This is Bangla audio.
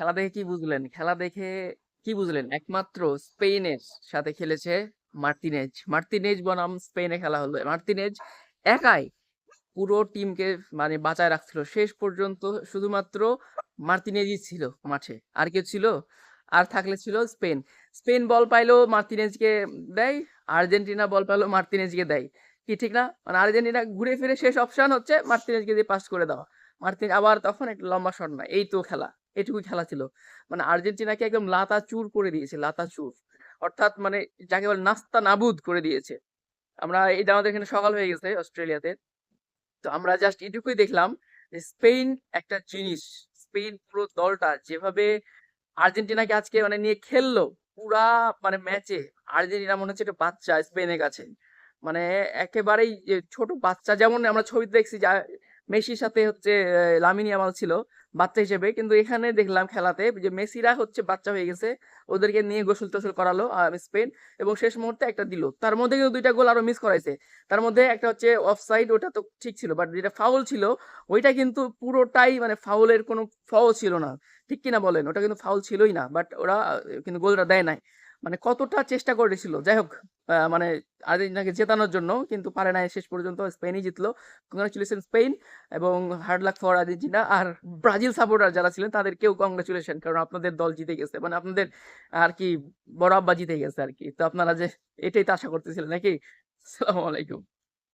খেলা দেখে কি বুঝলেন? খেলা দেখে কি বুঝলেন? একমাত্র স্পেনের সাথে খেলেছে মার্তিনেজ। মার্তিনেজ বনাম স্পেনে খেলা হলো। মার্তিনেজ একাই পুরো টিমকে মানে বাঁচায় রাখছিল। শেষ পর্যন্ত শুধুমাত্র মার্তিনেজই ছিল মাঠে। আর কেউ ছিল? আর থাকলে ছিল স্পেন। স্পেন বল পাইলো মার্তিনেজকে দেয়, আর্জেন্টিনা বল পাইলো মার্তিনেজকে দেয়। কি ঠিক না? মানে আর্জেন্টিনা ঘুরে ফিরে শেষ অপশন হচ্ছে মার্তিনেজকে দিয়ে পাস করে দেওয়া। মার্তিন আবার তখন একটা লম্বা শট না। এই তো খেলা। এটুকুই খেলা ছিল। মানে আর্জেন্টিনাকে একদম লাতাচুর করে দিয়েছে, লাতাচুর। অর্থাৎ মানে যাকে বলে নাস্তা নাবুদ করে দিয়েছে। আমরা এটা আমাদের এখানে সকাল হয়ে গেছে অস্ট্রেলিয়াতে। তো আমরা জাস্ট এটুকুই দেখলাম যে স্পেন একটা জিনিস। স্পেন পুরো দলটা যেভাবে আর্জেন্টিনাকে আজকে মানে নিয়ে খেললো পুরা মানে ম্যাচে, আর্জেন্টিনা মনে হচ্ছে একটা বাচ্চা স্পেনের কাছে। মানে একেবারেই যে ছোট বাচ্চা, যেমন আমরা ছবিতে দেখছি যে মেসির সাথে হচ্ছে লামিন ইয়ামাল ছিল বাচ্চা হিসেবে, কিন্তু এখানে দেখলাম খেলাতে যে মেসিরা হচ্ছে বাচ্চা হয়ে গেছে। ওদেরকে নিয়ে গোসল টোসল করালো স্পেন, এবং শেষ মুহূর্তে একটা দিল। তার মধ্যে কিন্তু দুইটা গোল আরো মিস করাইছে। তার মধ্যে একটা হচ্ছে অফসাইড, ওটা তো ঠিক ছিল, বাট যেটা ফাউল ছিল ওইটা কিন্তু পুরোটাই মানে ফাউলের কোনো ফল ছিল না। ঠিক কিনা বলেন? ওটা কিন্তু ফাউল ছিলই না, বাট ওরা কিন্তু গোলটা দেয় নাই। মানে কতটা চেষ্টা করেছিল, যাই হোক মানে আর্জেন্টিনাকে জেতানোর জন্য, কিন্তু পারে নাই। শেষ পর্যন্ত স্পেনই জিতলো। কংগ্রাচুলেশন স্পেন, এবং হার্ড লাক ফর আর্জেন্টিনা। আর ব্রাজিল সাপোর্টার যারা ছিলেন তাদেরকেও কংগ্রাচুলেশন, কারণ আপনাদের দল জিতে গেছে, মানে আপনাদের আর কি বড় আব্বা জিতে গেছে আর কি। তো আপনারা যে এটাই তো আশা করতেছিলেন নাকি? আসসালামু আলাইকুম।